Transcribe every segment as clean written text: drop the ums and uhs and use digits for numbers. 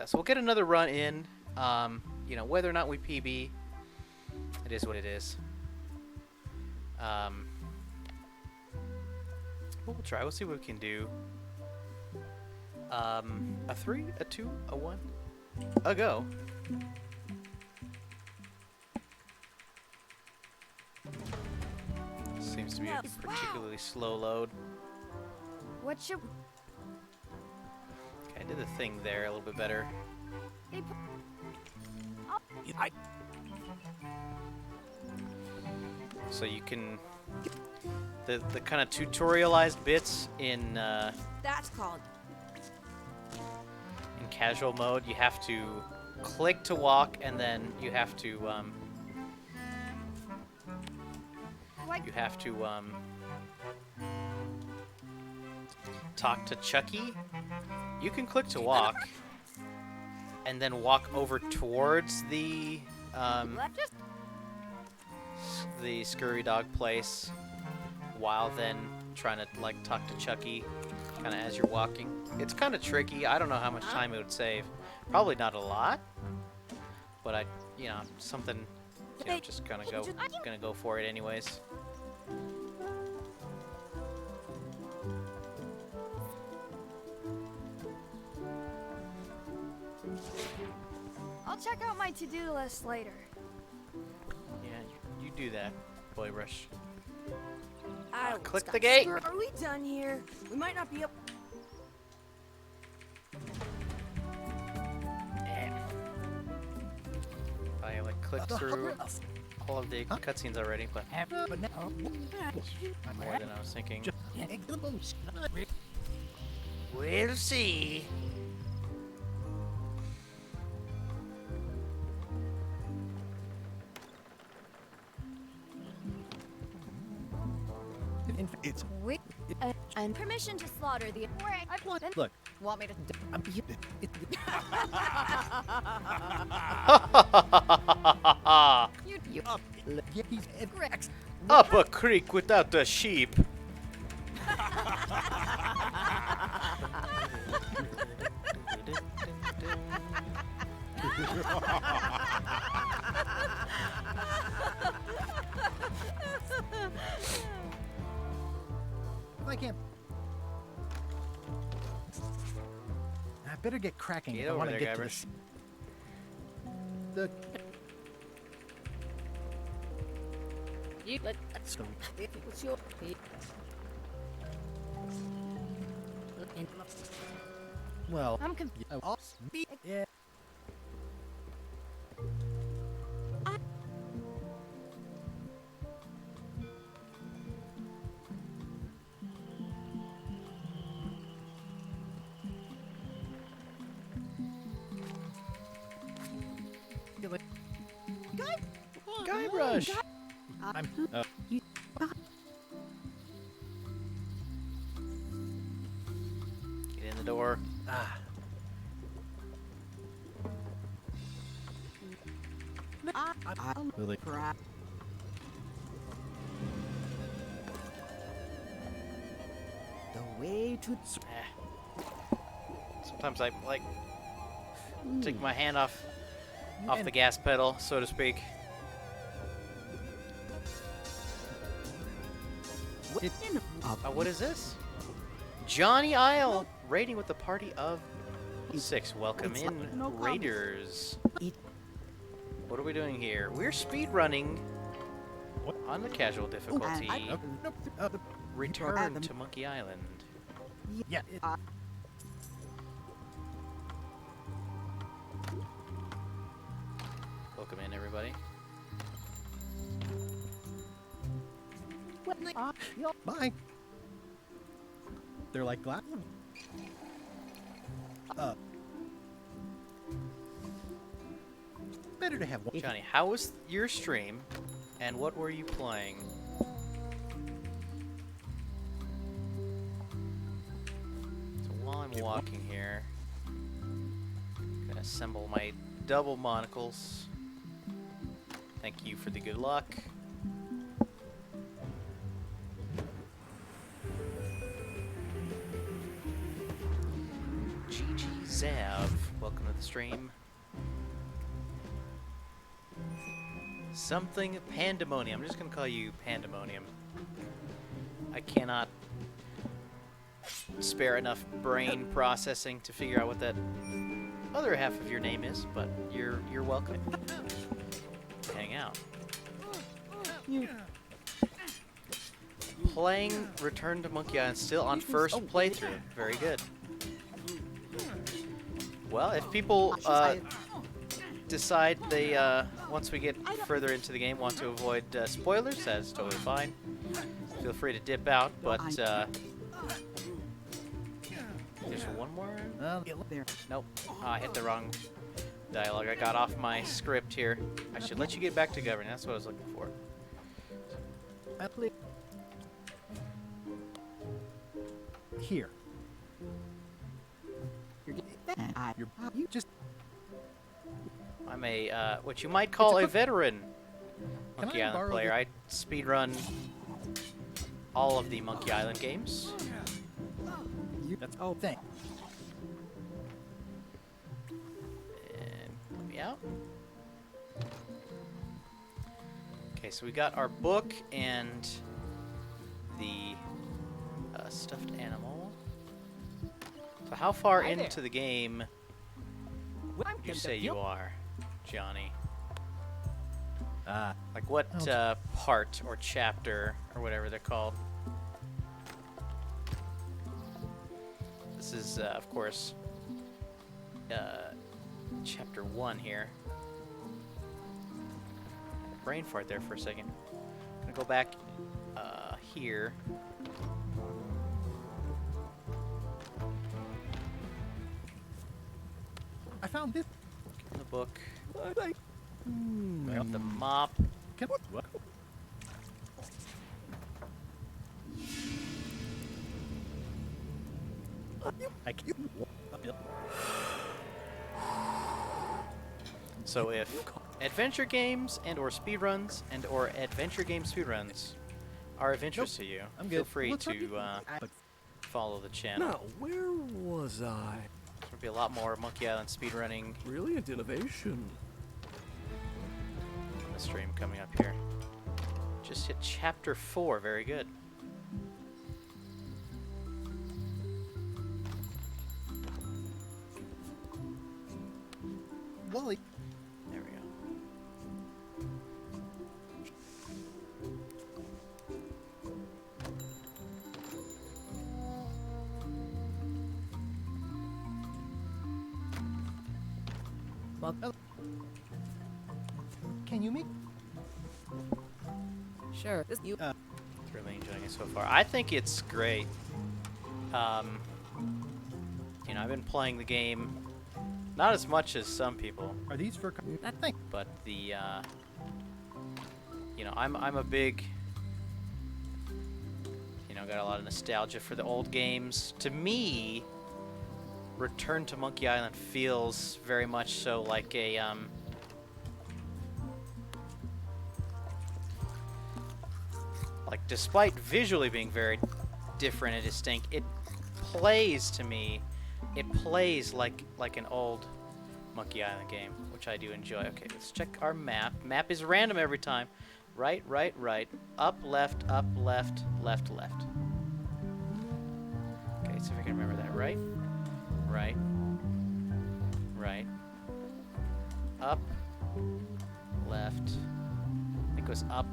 that. So we'll get another run in. You know, whether or not we PB, it is what it is. But we'll try. We'll see what we can do. A 3, a 2, a 1, a go. Seems to be a particularly slow load. What should... Okay, I did the thing there a little bit better. So you can... The kind of tutorialized bits in That's called... in casual mode, you have to click to walk, and then you have to talk to Chucky. You can click to walk, and then walk over towards the scurry dog place, while then trying to like talk to Chucky, kind of as you're walking. It's kind of tricky. I don't know how much time it would save. Probably not a lot, but you know, something, you know, just gonna go for it anyways. I'll check out my to-do list later. Yeah, you do that, Boy Rush. Click the gate. Are we done here? We might not be up. I like clicked through all of the cutscenes already, but more than I was thinking. We'll see. It's And permission to slaughter the... look. Want me to... Up a creek without a sheep. I can't. I better get cracking if I over want to there, get to Guybrush. this. The Let's go. What's your... Well, I'm confused. yeah. Guybrush. I'm. Get in the door. Really. The way to. Sometimes I like take my hand off the gas pedal, so to speak. What is this? Johnny Isle raiding with a party of 6. Welcome in, raiders. What are we doing here? We're speedrunning on the casual difficulty. Return to Monkey Island. Yeah. Welcome in, everybody. Bye. They're like glass. Better to have one. Johnny, how was your stream, and what were you playing? So while I'm walking here, I'm gonna assemble my double monocles. Thank you for the good luck. GG Zav. Welcome to the stream. Something Pandemonium. I'm just gonna call you Pandemonium. I cannot spare enough brain processing to figure out what that other half of your name is, but you're welcome. Hang out. Playing Return to Monkey Island still on first playthrough. Very good. Well, if people decide they, once we get further into the game, want to avoid spoilers, that's totally fine. Feel free to dip out, but there's one more? Nope. I hit the wrong dialogue. I got off my script here. I should let you get back to governing. That's what I was looking for. Here. You just. I'm a, what you might call a veteran Can Monkey I Island borrow player. the- I speedrun all of the Monkey Island games. That's thing. And let me out. Okay, so we got our book and the stuffed animal. So how far into the game would you say you are, Johnny? Like what part or chapter or whatever they're called? This is, of course, chapter 1 here. Brain fart there for a second. I'm gonna go back here. I found this. In the book. Grab up the mop. Can what? I can. So if adventure games and or speedruns and or adventure game speedruns are of interest to you, I'm feel good. free What's up? to follow the channel. Now, where was I? There'll be a lot more Monkey Island speedrunning Brilliant innovation. on the stream coming up here. Just hit chapter 4, very good. Wally. There we go. Well, can you make? Sure. This you. Really enjoying it so far. I think it's great. You know, I've been playing the game not as much as some people, Are these for that thing? but the you know, I'm a big, you know, got a lot of nostalgia for the old games. To me, Return to Monkey Island feels very much so like a like, despite visually being very different and distinct, it plays to me, it plays like an old Monkey Island game, which I do enjoy. Okay, let's check our map. Map is random every time. Right, right, right. Up, left, left. Okay, see if I can remember that. Right, right, right. Up, left. I think it was up,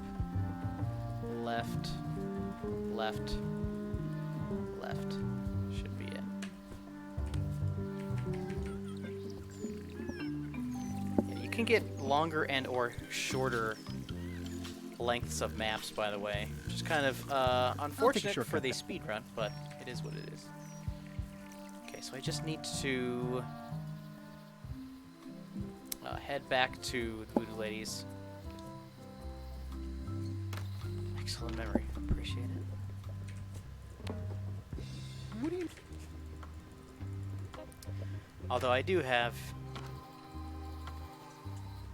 left, left. Should be it. Yeah, you can get longer and or shorter lengths of maps, by the way. Which is kind of unfortunate for shortcut the then. speedrun, but it is what it is. Okay, so I just need to head back to the Voodoo Ladies. Excellent memory. Appreciate it. What do you? Although I do have,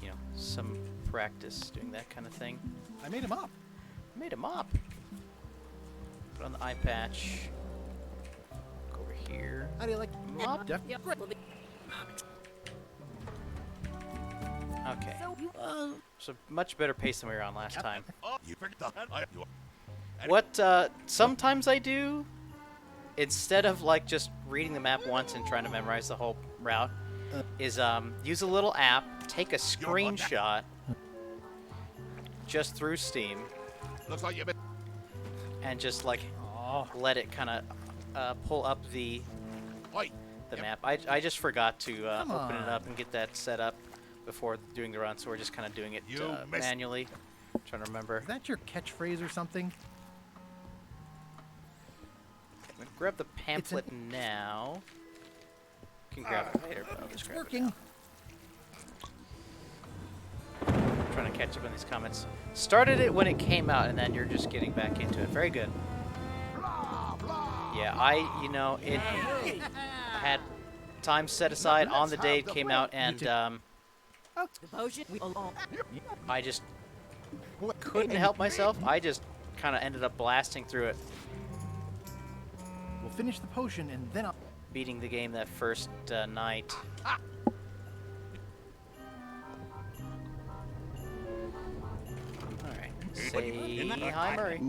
you know, some practice doing that kind of thing. I made him up. I made a mop. Put on the eye patch. Go over here. How do you like Mop. Def- Yep. It's a much better pace than we were on last time. Oh, you forgot. What sometimes I do, instead of like just reading the map once and trying to memorize the whole route, is use a little app, take a screenshot just through Steam, Looks like you've been. and just like Oh, let it kind of pull up the Oi. map. I just forgot to Come open it on. up and get that set up before doing the run, so we're just kind of doing it You missed- manually. Trying to remember. is that your catchphrase or something? I'm gonna grab the pamphlet now. Can grab it later, but I'll just It's grab it working. now. I'm trying to catch up on these comments. Started it when it came out, and then you're just getting back into it. Very good. Yeah, I had time set aside on the day it came out, and I just couldn't help myself. I just kind of ended up blasting through it, We'll finish the potion and then I'll. beating the game that first night. Alright, say hi, Murray.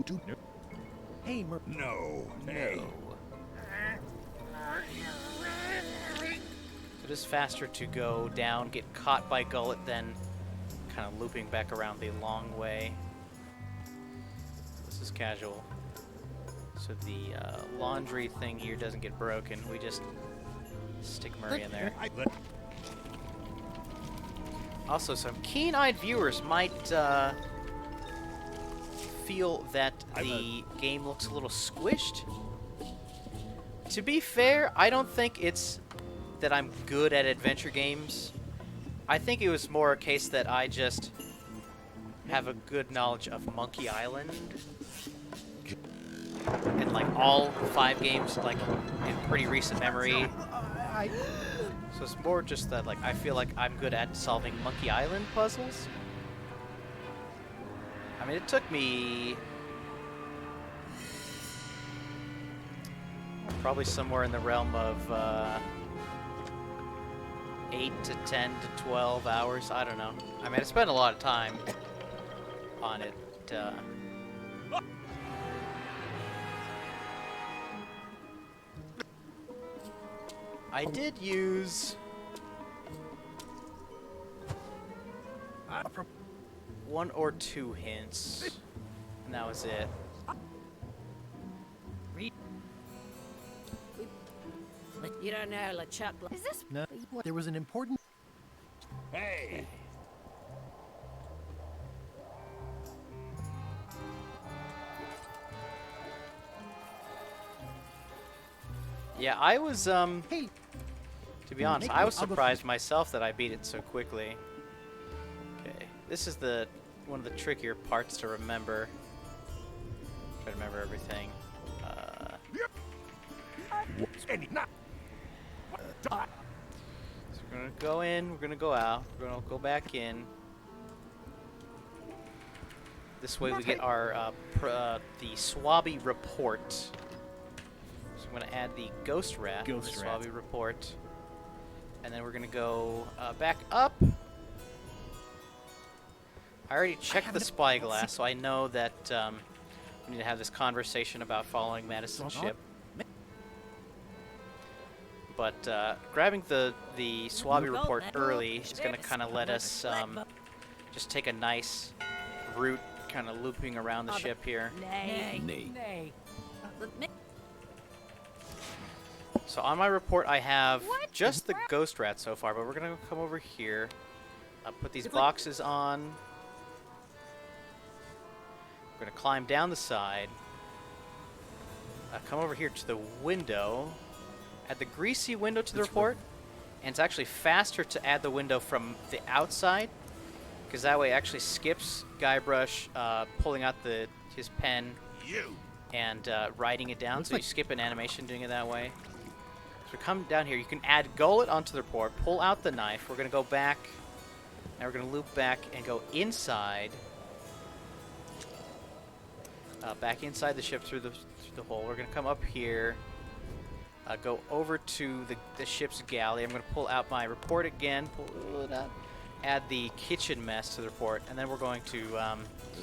Hey, No. No. It is faster to go down, get caught by Gullet, than kind of looping back around the long way. This is casual. So the laundry thing here doesn't get broken. We just stick Murray in there. Also, some keen-eyed viewers might feel that the game looks a little squished. To be fair, I don't think it's that I'm good at adventure games. I think it was more a case that I just have a good knowledge of Monkey Island. And like all 5 games like in pretty recent memory. So it's more just that like I feel like I'm good at solving Monkey Island puzzles. I mean, it took me probably somewhere in the realm of 8 to 10 to 12 hours. I don't know. I mean, I spent a lot of time on it. I did use one or two hints, and that was it. You don't know, LeChuck. Is this? No, there was an important. Hey. Yeah, I was Hey, to be honest, I was surprised myself that I beat it so quickly. Okay, this is one of the trickier parts to remember. Try to remember everything. So we're gonna go in, we're gonna go out, we're gonna go back in. This way we get our the Swabby report. So I'm gonna add the ghost rat, to the Ghost rat. Swabby report, and then we're gonna go back up. I already checked the spyglass, so I know that we need to have this conversation about following Madison's ship. But grabbing the Swabby report early is going to kind of let us just take a nice route, kind of looping around the ship here. Nay. So on my report, I have What? just the ghost rat so far, but we're going to come over here, put these boxes on. We're going to climb down the side, come over here to the window, add the greasy window to the report, and it's actually faster to add the window from the outside, because that way it actually skips Guybrush pulling out his pen You. and writing it down, Looks so you like- skip an animation doing it that way. So come down here, you can add Gullet onto the report, pull out the knife, we're going to go back, now we're going to loop back and go inside, back inside the ship through the hole. We're going to come up here, go over to the ship's galley. I'm going to pull out my report again, pull it out, add the kitchen mess to the report, and then we're going to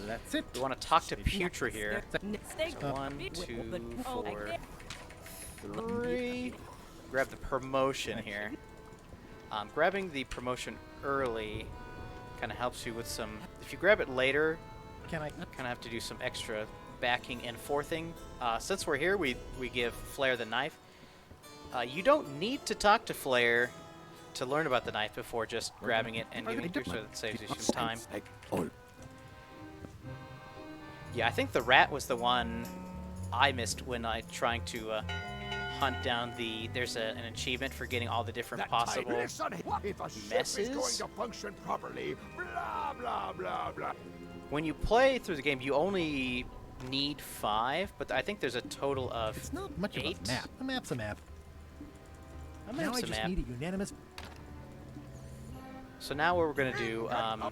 That's it. we want to talk to Putra here. Steak. So 1, 2, 4, 3. Grab the promotion here. Grabbing the promotion early kind of helps you with some. If you grab it later, Can I? kind of have to do some extra backing and forthing. Since we're here, we give Flair the knife. You don't need to talk to Flair to learn about the knife before just grabbing it and giving it to her, so that saves you some time. Yeah, I think the rat was the one I missed when I trying to hunt down the. There's an achievement for getting all the different possible If a ship is going messes. to function properly, blah, blah, blah, blah. When you play through the game, you only need 5, but I think there's a total of It's not much 8. of a map. A map's a map. A Now map's I a just map. need a unanimous. So now what we're going to do, I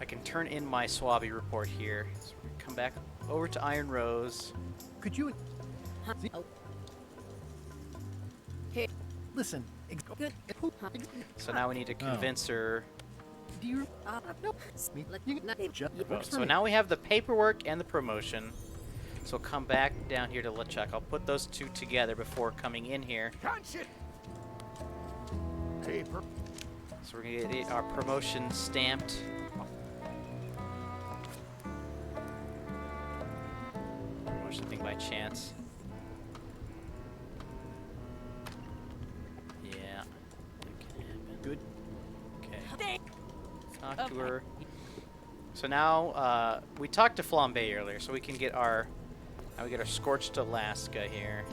can turn in my Swabby report here. So we're gonna come back over to Iron Rose. Could you? See? Oh. Here. Listen. Good. So now we need to convince her. Do you? No. You can, just works for So me. now we have the paperwork and the promotion. So come back down here to LeChuck. I'll put those two together before coming in here. Catch it. Paper. So we're going to get our promotion stamped. Promotion thing by chance. Yeah. That can happen. Good. Okay. Talk to her. So now, we talked to Flambe earlier, so we can get our... Now we get our Scorched Alaska here.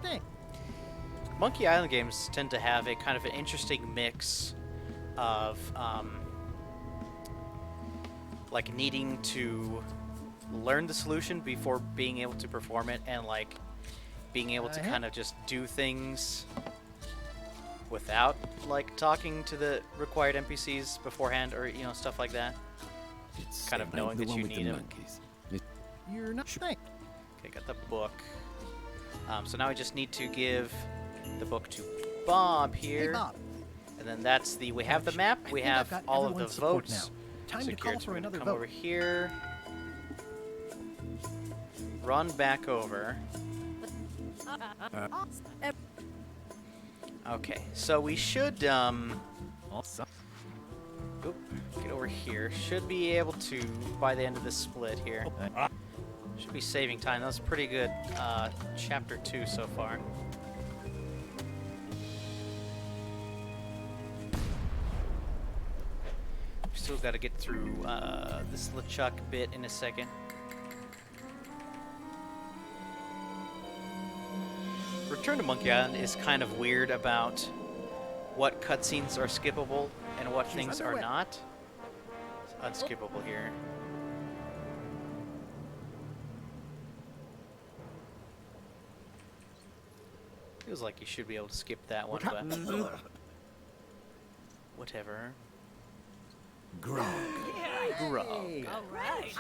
Thanks. Monkey Island games tend to have a kind of an interesting mix of like needing to learn the solution before being able to perform it, and like being able to kind of just do things without like talking to the required NPCs beforehand, or you know, stuff like that. Kind of knowing that you need them. You're not. Thanks. Okay, got the book. So now we just need to give the book to Bob here. Hey, Bob. And then that's the, we have the map, I we think I've have got all of the everyone's support votes now. Time to secured. call So for we're gonna another come vote. over here, run back over. Okay, so we should, Also. oop, get over here. Should be able to, by the end of this split here, should be saving time. That was pretty good, chapter 2 so far. Still got to get through this LeChuck bit in a second. Return to Monkey Island is kind of weird about what cutscenes are skippable and what things are underway. not. It's unskippable here. Feels like you should be able to skip that one, but whatever. Grog. Grog. All right.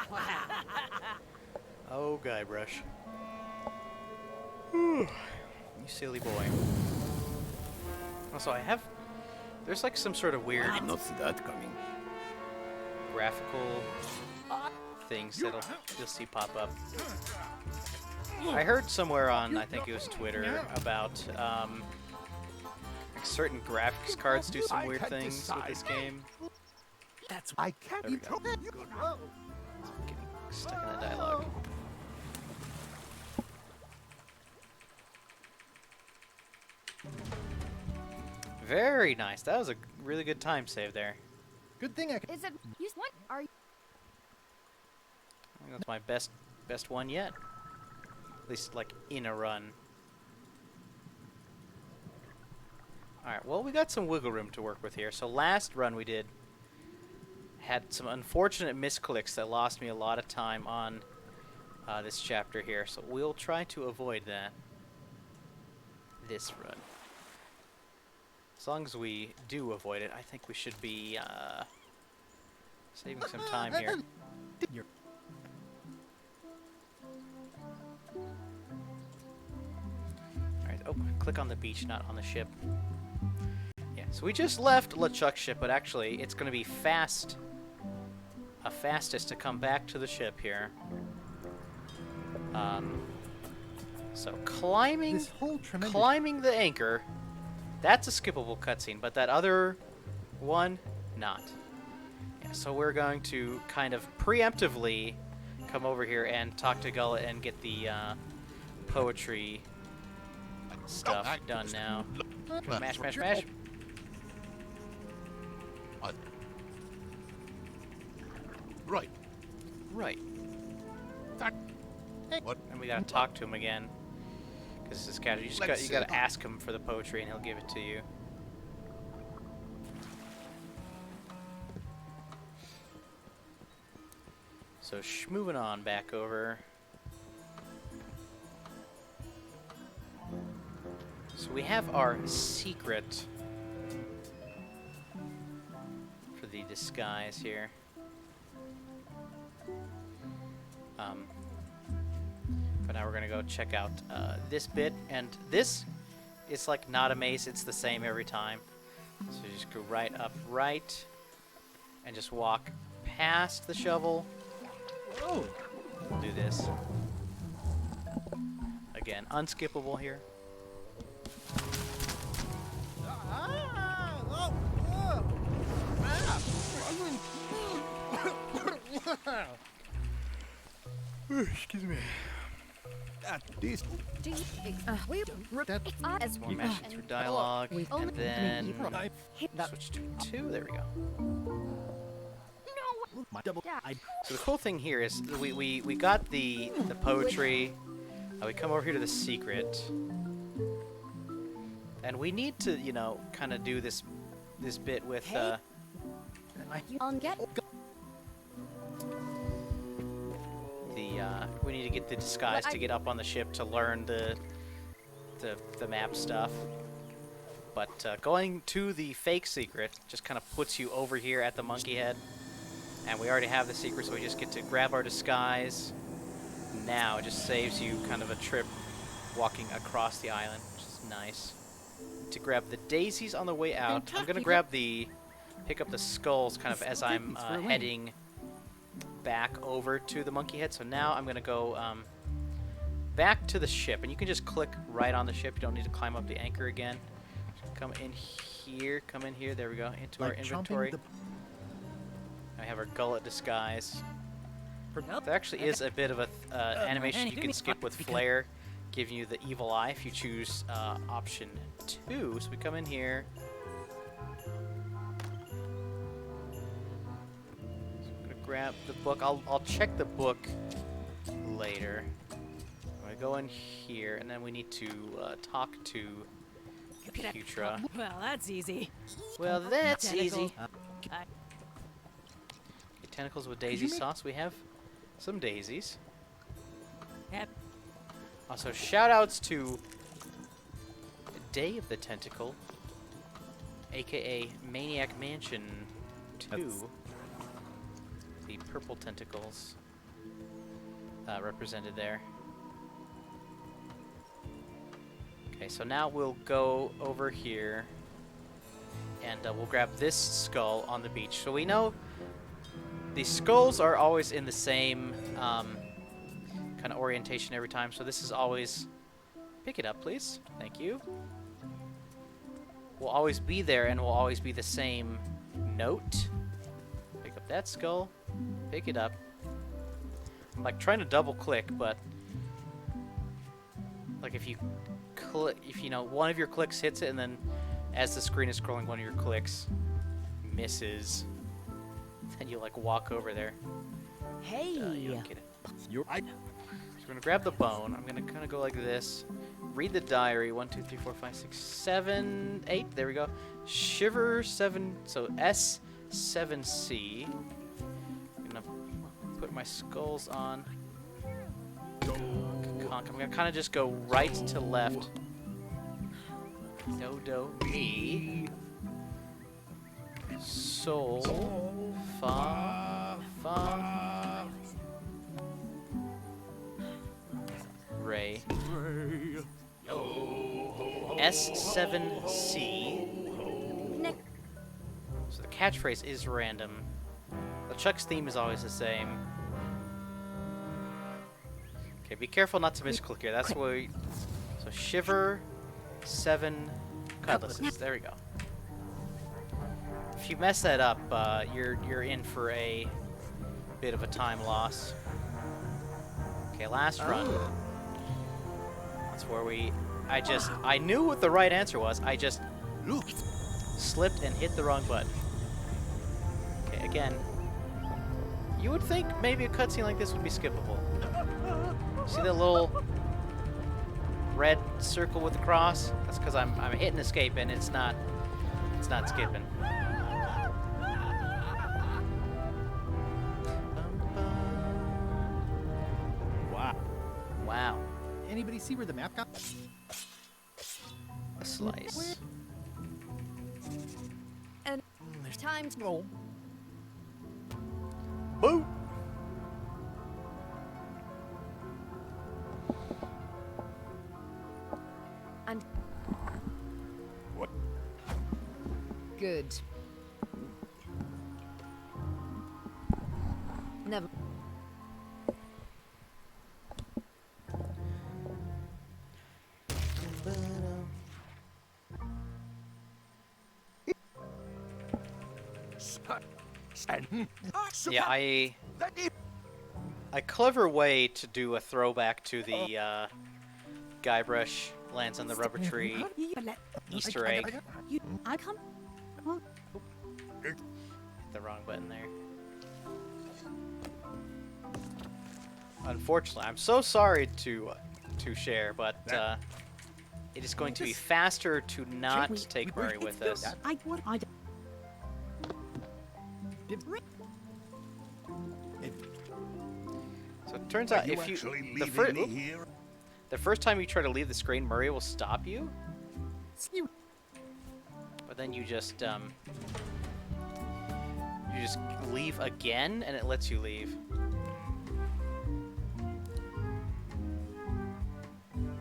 Oh, Guybrush. You silly boy. Also, I have... There's like some sort of weird Not see that coming. graphical things that'll you'll see pop up. I heard somewhere on, I think it was Twitter, about like certain graphics cards do some weird things with this game. That's I can't There we eat go. Getting stuck in that dialogue. Very nice. That was a really good time save there. good thing I can. Is it? You what? Are you? I think that's my best one yet. At least like in a run. Alright, well we got some wiggle room to work with here. So last run we did had some unfortunate misclicks that lost me a lot of time on this chapter here. So we'll try to avoid that this run. As long as we do avoid it, I think we should be saving some time here. You're Alright, oh, click on the beach, not on the ship. Yeah, so we just left LeChuck's ship, but actually it's going to be fastest to come back to the ship here. So climbing this whole tremendous. climbing the anchor, that's a skippable cutscene, but that other one, not. Yeah, so we're going to kind of preemptively come over here and talk to Gullet and get the poetry stuff done now. Mash, mash, mash. Right. Right. What? And we gotta talk to him again. Because this guy, you gotta ask him for the poetry and he'll give it to you. So moving on back over. So we have our secret for the disguise here. But now we're gonna go check out this bit, and this is like not a maze, it's the same every time. So you just go right up, right, and just walk past the shovel. Whoa! We'll do this. Again, unskippable here. Excuse me. This. We That. as More mashing through dialogue, We've and only- then I, switch to 2. There we go. my double. I, So the cool thing here is we got the poetry. We come over here to the secret, and we need to, you know, kind of do this bit with on get we need to get the disguise to get up on the ship to learn the map stuff. But going to the fake secret just kind of puts you over here at the monkey head. And we already have the secret, so we just get to grab our disguise. Now it just saves you kind of a trip walking across the island, which is nice. To grab the daisies on the way out, I'm going to pick up the skulls kind of as I'm heading back over to the monkey head. So now I'm going to go back to the ship, and you can just click right on the ship. You don't need to climb up the anchor again. Come in here, there we go, into our like inventory. I have our gullet disguise. There actually is a bit of a animation you can skip with flare, giving you the evil eye if you choose option 2. So we come in here. So I'm gonna grab the book. I'll check the book later. I'm gonna go in here, and then we need to talk to Putra. Well, that's easy. Well, that's Tentacle. easy. Tentacles with daisy sauce. We have some daisies. Yep. Also, shoutouts to Day of the Tentacle, aka Maniac Mansion 2. The purple tentacles represented there. Okay, so now we'll go over here and we'll grab this skull on the beach. So we know the skulls are always in the same kind of orientation every time, so this is always... Pick it up, please. Thank you. Will always be there and will always be the same note. Pick up that skull. Pick it up. I'm like trying to double click, but like if you click, if you know one of your clicks hits it, and then as the screen is scrolling, one of your clicks misses. And you like walk over there. Hey. You don't get it. you're. I. So we're gonna grab the bone. I'm gonna kind of go like this. Read the diary. 1, 2, 3, 4, 5, 6, 7, 8. There we go. Shiver 7. So S7C. I'm gonna put my skulls on. I'm gonna kind of just go right to left. Do, do, mi. Sol. Fa. Fa. Re. S7C. Nick. So the catchphrase is random. The Chuck's theme is always the same. Okay, be careful not to misclick here. That's what we... So shiver, 7 cutlasses. There we go. If you mess that up, you're in for a bit of a time loss. Okay, last run. That's where I knew what the right answer was. I just Look. slipped and hit the wrong button. Okay, again. You would think maybe a cutscene like this would be skippable. See that little red circle with the cross? That's because I'm hitting escape and it's not skipping. Wow. Wow. Anybody see where the map got? A slice. And time to Oh. Boo! and What? good. Never. Yeah, a clever way to do a throwback to the Guybrush lands on the rubber tree Easter egg. I can't. Hit the wrong button there. Unfortunately, I'm so sorry to share, but it is going to be faster to not take Murray with us. I what I. So it turns out if you the first time you try to leave the screen, Murray will stop you. But then you just leave again, and it lets you leave.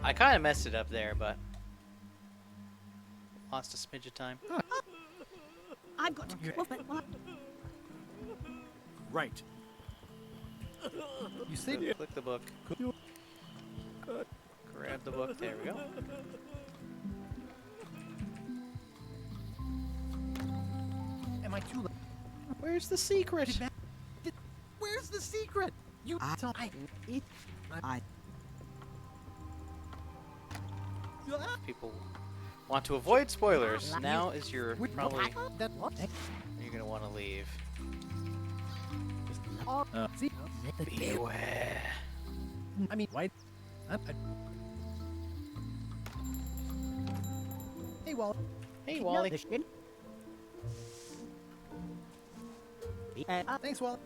I kind of messed it up there, but lost a smidge of time. I've got to. Right. You say Click the book. Grab the book. There we go. am I too late? Where's the secret? Where's the secret? You tell I it I People want to avoid spoilers. Now is your probably that what? you're gonna want to leave. See? Beware. I mean, why? Hey, Wally. Hey, Wally. Thanks, Wally.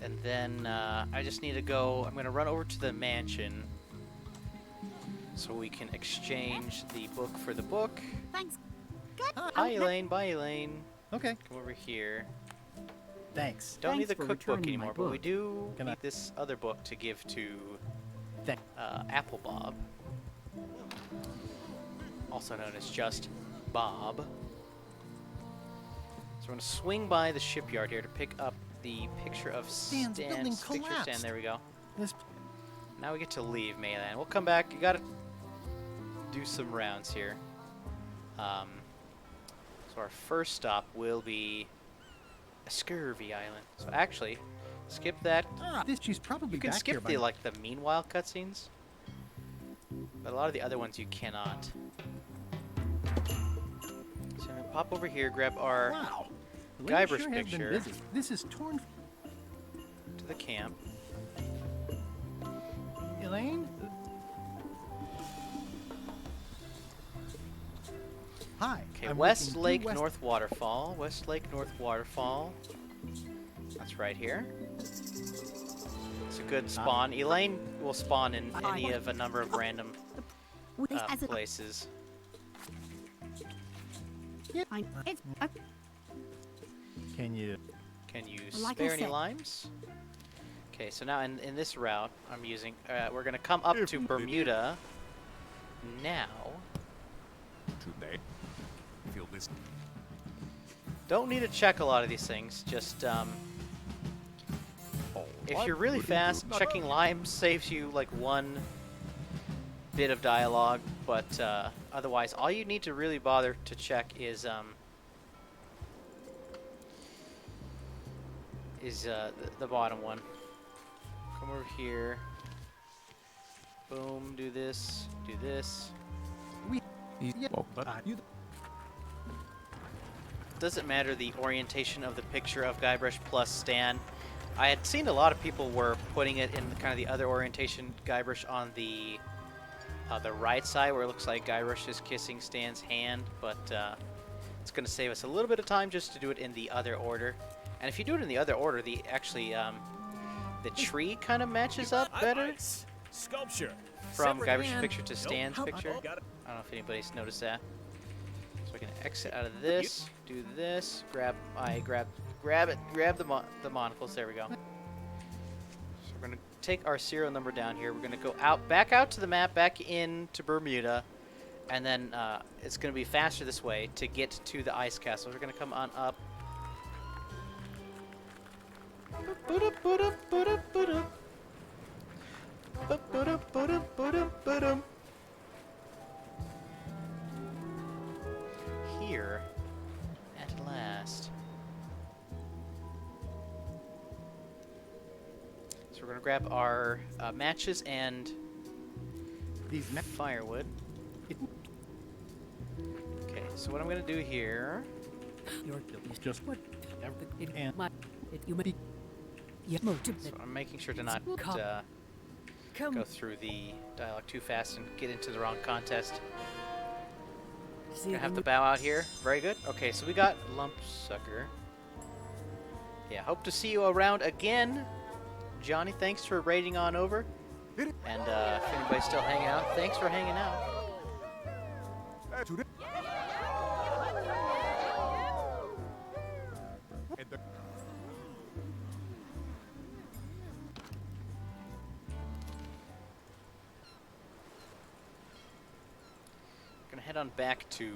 And then I just need to go. I'm gonna run over to the mansion so we can exchange the book for the book. Thanks. Hi, Elaine. Bye, Elaine. Okay. Come over here. Thanks. Don't need Thanks the for cookbook returning my anymore, but we book. do Can I- need this other book to give to Thank. Apple Bob, also known as just Bob. So we're gonna swing by the shipyard here to pick up the picture of Stan's building Stan's picture. Stan, collapsed. there we go. This Now we get to leave Mayland. We'll come back. You gotta do some rounds here. So our first stop will be a Scurvy Island. So actually, skip that. this she's probably You can back here skip by the like the meanwhile cutscenes, but a lot of the other ones you cannot. So I'm gonna pop over here, grab our Wow. The lady Guybrush sure has been picture. busy. This is torn. to the camp. Elaine? Hi. Okay, I'm West working Lake due west- North Waterfall. West Lake North Waterfall. That's right here. good spawn. Elaine will spawn in any of a number of random As a places. it's Can you? Can you Like I spare any said. limes? Okay, so now in this route, I'm using. We're gonna come up to Bermuda. Now, Today, feel this. don't need to check a lot of these things. Just if you're really fast, checking limes saves you like one bit of dialogue, but otherwise, all you need to really bother to check is the bottom one. Come over here. Boom, do this, do this. Yeah, but you. Doesn't matter the orientation of the picture of Guybrush plus Stan. I had seen a lot of people were putting it in kind of the other orientation, Guybrush on the right side where it looks like Guybrush is kissing Stan's hand, but it's going to save us a little bit of time just to do it in the other order. And if you do it in the other order, the tree kind of matches up better Sculpture. from Separate Guybrush's hand. picture to Stan's picture. Got it. I don't know if anybody's noticed that. So we can exit out of this, do this, grab the monocles. There we go. So we're gonna take our serial number down here. We're gonna go back out to the map, back into Bermuda, and then it's gonna be faster this way to get to the ice castle. We're gonna come on up. Here, at last. So we're gonna grab our matches and These firewood. Okay, so what I'm gonna do here. You're just what? And you may yeah, move to So I'm making sure to not come. go through the dialogue too fast and get into the wrong contest. see Gonna have to bow out here. Very good. Okay, so we got Lump Sucker. Yeah, hope to see you around again. Johnny, thanks for raiding on over. And if anybody's still hanging out, thanks for hanging out. Today. Gonna head on back to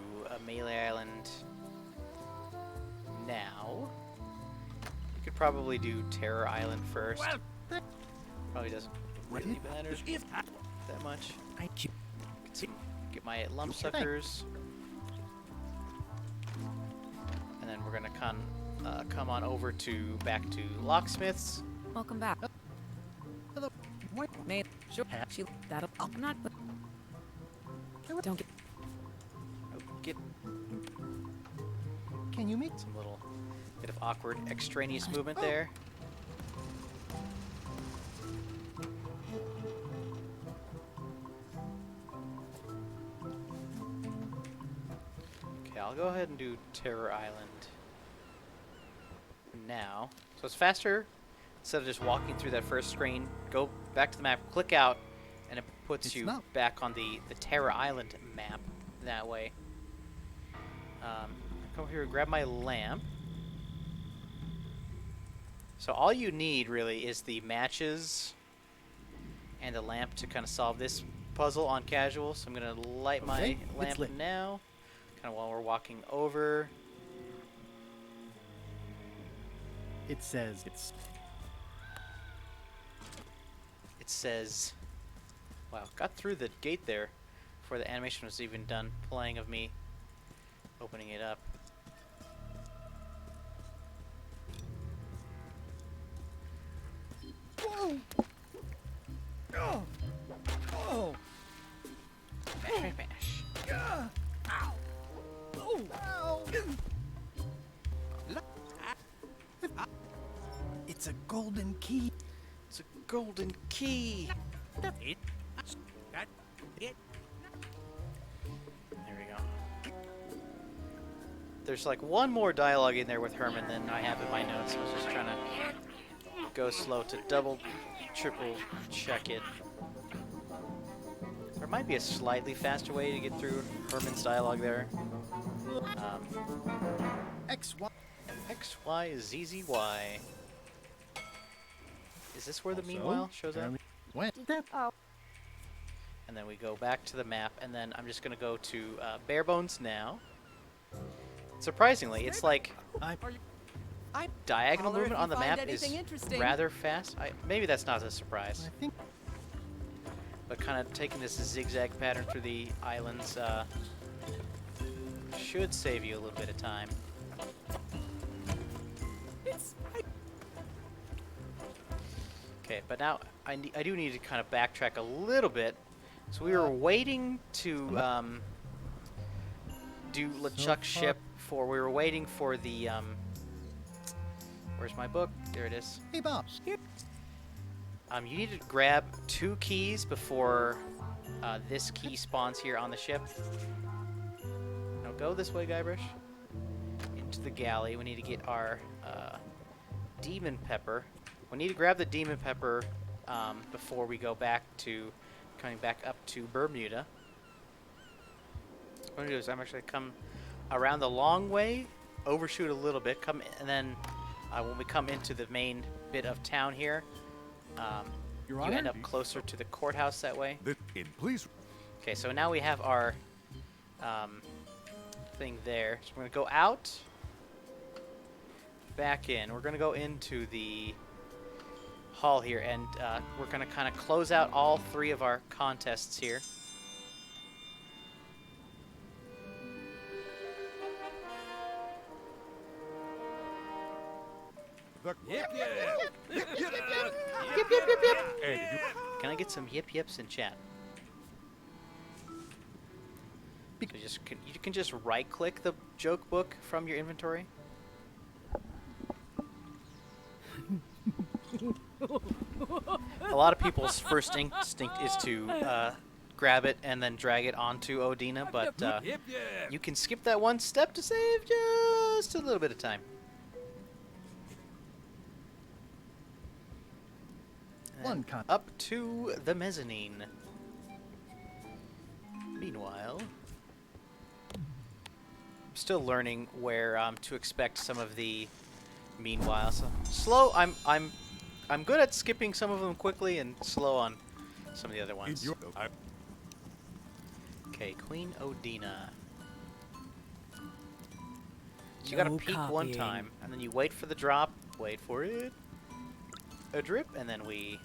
Melee Island now. You could probably do Terror Island first. Probably doesn't really matter that much. Get my lump suckers. And then we're gonna come on over to back to Locksmiths. Welcome back. hello. What? Mate, sure. She that'll. I'm not. Don't get. Get Can you make? some little bit of awkward extraneous movement there. Okay, I'll go ahead and do Terror Island now. So it's faster. Instead of just walking through that first screen, go back to the map, click out, and it puts It's you not. back on the Terror Island map that way. Come over here and grab my lamp. So all you need really is the matches and the lamp to kind of solve this puzzle on casual. So I'm gonna light my Okay, it's lamp lit. now, kind of while we're walking over. It says it's. It says, wow, got through the gate there before the animation was even done playing of me opening it up. Oh. Bash, bash, bash. It's a golden key. It's a golden key. There we go. There's like one more dialogue in there with Herman than I have in my notes. I was just trying to go slow to double triple check it. There might be a slightly faster way to get through Herman's dialogue there. X, Y. X, Y, Z, Z, Y. Is this where the meanwhile shows up? When? Oh, And then we go back to the map, and then I'm just going to go to bare bones now. Surprisingly, it's like diagonal Holler if movement you on the find map is anything interesting. rather fast. Maybe that's not a surprise, I think but kind of taking this zigzag pattern through the islands should save you a little bit of time. Okay, but now I do need to kind of backtrack a little bit. So we were waiting to do LeChuck's ship for. We were waiting for the. Where's my book? There it is. Hey, Bob. Here. You need to grab 2 keys before this key spawns here on the ship. Now go this way, Guybrush. Into the galley. We need to get our demon pepper. We need to grab the demon pepper before we go back to coming back up to Bermuda. What I'm gonna do is I'm actually come around the long way, overshoot a little bit, come and then when we come into the main bit of town here, you Your Honor? end up closer to the courthouse that way. Please. Okay, so now we have our thing there. So we're gonna go out, back in. We're gonna go into the hall here, and we're gonna kind of close out all 3 of our contests here. Yep, Can I get some yip yips in chat? You can just right-click the joke book from your inventory. A lot of people's first instinct is to grab it and then drag it onto Odina, but you can skip that one step to save just a little bit of time. And One then con- up to the mezzanine. Meanwhile, I'm still learning where to expect some of the meanwhile. So slow. I'm good at skipping some of them quickly and slow on some of the other ones. Okay, Queen Odina. So you gotta No peek one copying. time, and then you wait for the drop. Wait for it. A drip, and then we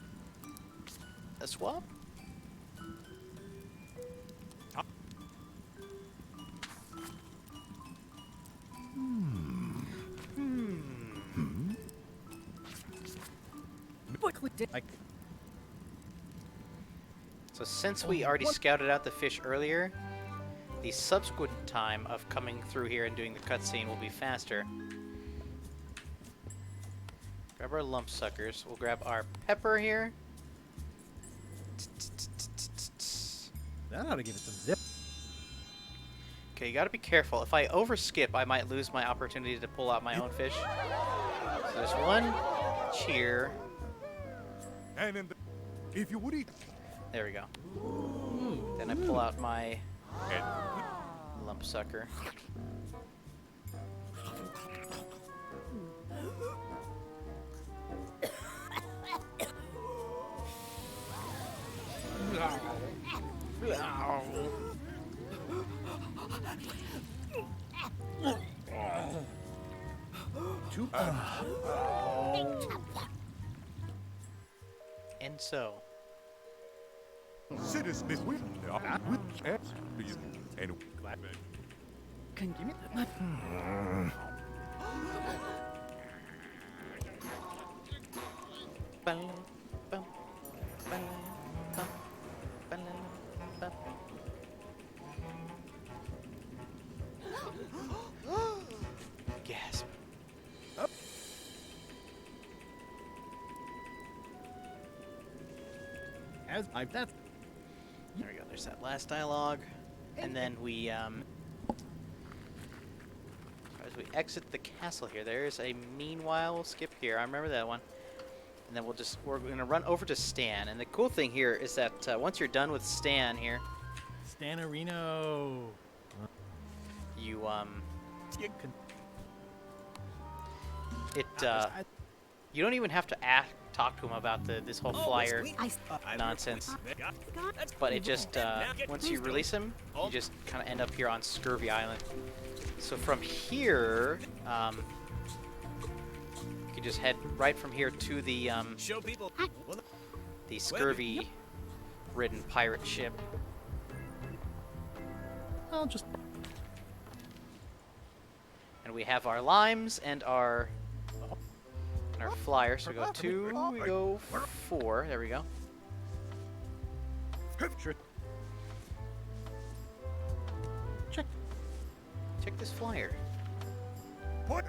a swap. So since we already scouted out the fish earlier, the subsequent time of coming through here and doing the cutscene will be faster. Grab our lump suckers. We'll grab our pepper here. That ought to give it some zip. Okay, you gotta be careful. If I overskip, I might lose my opportunity to pull out my own fish. So there's one cheer. And in the, if you would eat, There we go. Then I pull out my and lump sucker. And so, citizens with and glad. Can give me gasp. As I that's There we go. There's that last dialogue, and then we as we exit the castle here, there is a meanwhile. We'll skip here. I remember that one. And then we're gonna run over to Stan. And the cool thing here is that once you're done with Stan here, Stanarino. you You can. you don't even have to talk to him about this whole flyer nonsense. But it just once you release him, you just kind of end up here on Scurvy Island. So from here, you can just head right from here to the Show people. the scurvy-ridden pirate ship. I'll just. And we have our limes and our flyer. So we go 2, we go 4. There we go. Check. Check this flyer. What?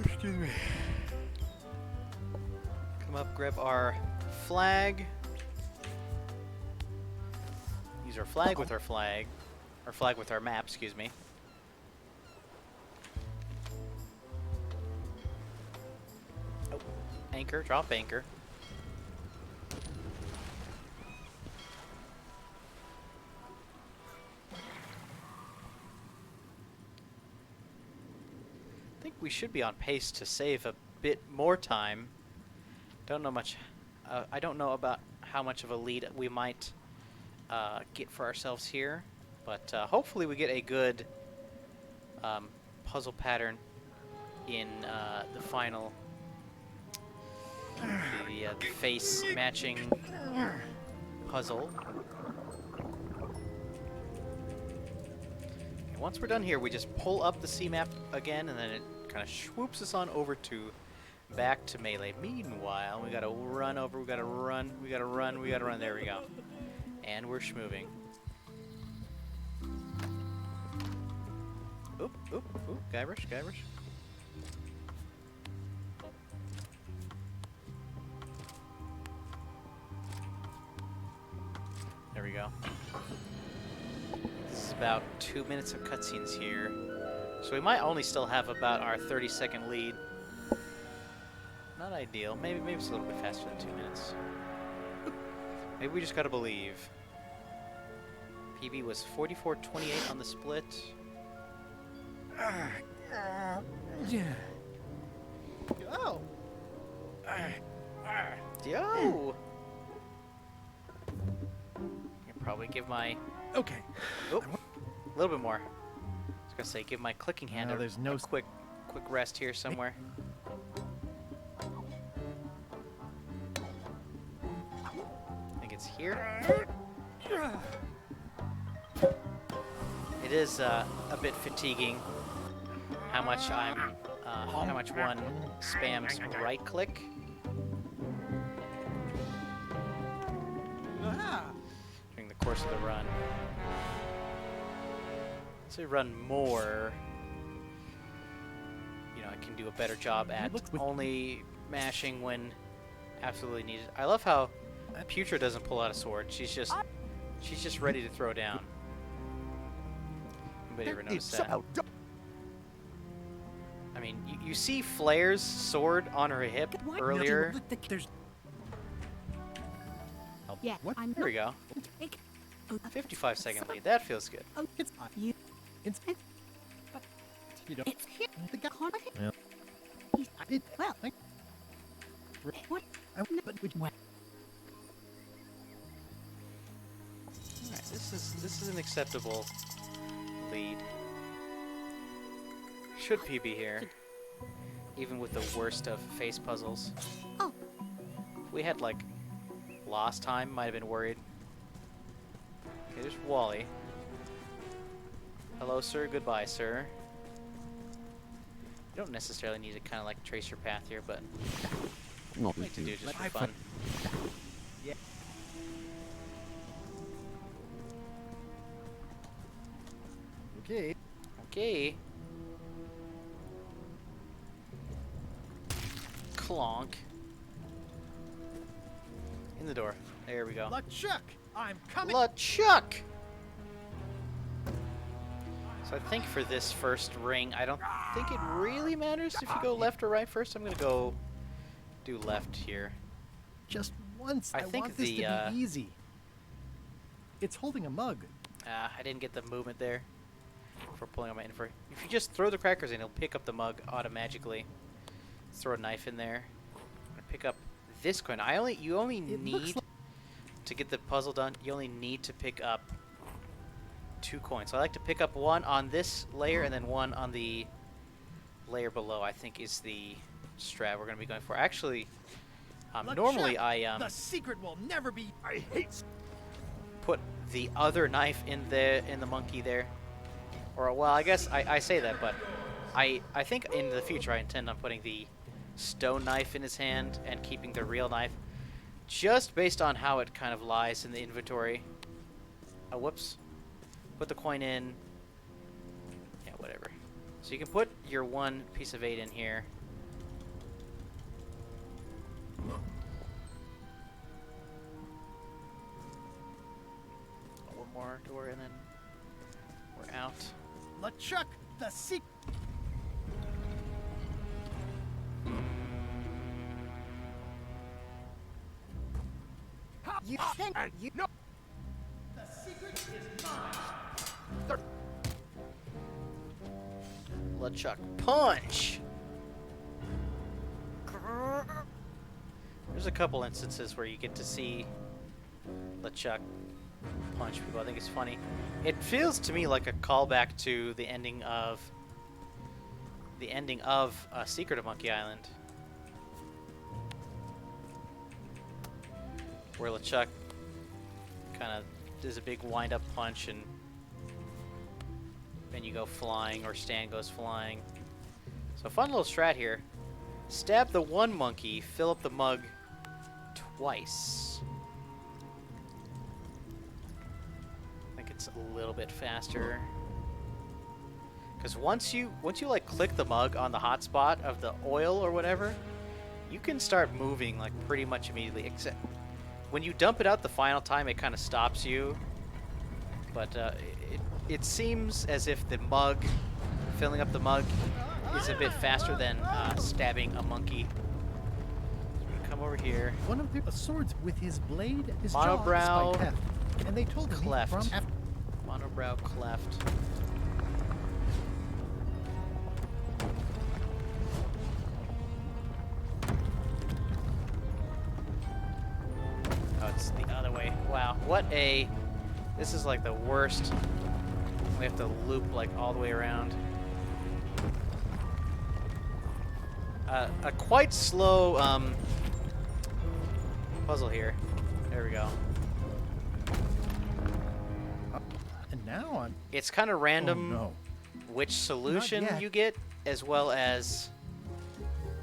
Excuse me. Come up, grab our flag. Use our flag with our flag. Our flag with our map, excuse me. Oh, anchor, drop anchor. I think we should be on pace to save a bit more time. Don't know much. I don't know about how much of a lead we might get for ourselves here, but hopefully we get a good puzzle pattern in the final, the face matching puzzle. And once we're done here, we just pull up the C map again, and then it kind of swoops us on over to back to melee. Meanwhile, we gotta run over, we gotta run, we gotta run, we gotta run. There we go. And we're schmoving. Oop, oop, oop, Guybrush, Guybrush. There we go. This is about 2 minutes of cutscenes here. So we might only still have about our 30-second lead. Not ideal. Maybe it's a little bit faster than 2 minutes. Maybe we just gotta believe. PB was 44-28 on the split. Yeah. Go. Yo! I can probably give my... Okay. Oh, a little bit more. I was gonna say, give my clicking hand No, there's no a quick rest here somewhere. I think it's here. It is a bit fatiguing how much how much one spams right click during the course of the run. So we run more, you know, I can do a better job at only mashing when absolutely needed. I love how Putra doesn't pull out a sword. She's just ready to throw down. Anybody ever notice that? I mean, you see Flair's sword on her hip earlier. There's. Yeah, What? I'm There we go. 55-second lead. That feels good. It's You. It's. You don't. It's here. The guy. Yeah. It, Well. I, What? but we. What? Alright, this is an acceptable lead. Should PB here, even with the worst of face puzzles. Oh. If we had like lost time, might have been worried. Okay, there's Wally. Hello, sir. Goodbye, sir. You don't necessarily need to kind of like trace your path here, but I like to do it just for fun. Yeah. Okay. Okay. Clonk. In the door. There we go. LeChuck, I'm coming. LeChuck! So I think for this first ring, I don't think it really matters if you go left or right first. I'm gonna go do left here. Just once. I I think want this the, to be easy. It's holding a mug. I didn't get the movement there for pulling on my info. If you just throw the crackers in, he'll pick up the mug automatically. Throw a knife in there. I'm gonna pick up this coin. You only need to get the puzzle done. You only need to pick up 2 coins. So I like to pick up one on this layer and then one on the layer below. I think is the strat we're gonna be going for. Actually, normally The secret will never be. I hate. put the other knife in the monkey there. Or, well, I guess I say that, but I think in the future I intend on putting the stone knife in his hand and keeping the real knife, just based on how it kind of lies in the inventory. Oh, whoops. Put the coin in. Yeah, whatever. So you can put your 1 piece of 8 in here. One more door and then we're out. LeChuck, the secret. You think you know. The secret is mine. LeChuck punch. There's a couple instances where you get to see LeChuck punch people. I think it's funny. It feels to me like a callback to the ending of Secret of Monkey Island, where LeChuck kind of does a big wind-up punch and then you go flying, or Stan goes flying. So fun little strat here. Stab the 1 monkey, fill up the mug twice. I think it's a little bit faster. Because once you like click the mug on the hot spot of the oil or whatever, you can start moving like pretty much immediately. Except when you dump it out the final time, it kind of stops you. But it seems as if the mug, filling up the mug, is a bit faster than stabbing a monkey. Come over here. One of the swords with his blade is Monobrow by death, and they told me cleft. from Monobrow cleft. Oh, it's the other way. Wow, what a... This is like the worst. We have to loop like all the way around. A quite slow puzzle here. There we go. And now I'm. It's kind of random Oh, no. which solution yet. you get, as well as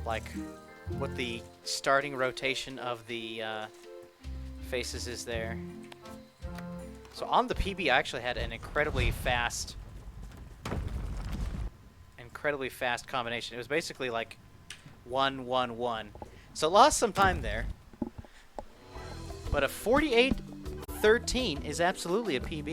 like what the starting rotation of the faces is there. So on the PB, I actually had an incredibly fast combination. It was basically like 1, 1, 1. So lost some time there. But a 48-13 is absolutely a PB.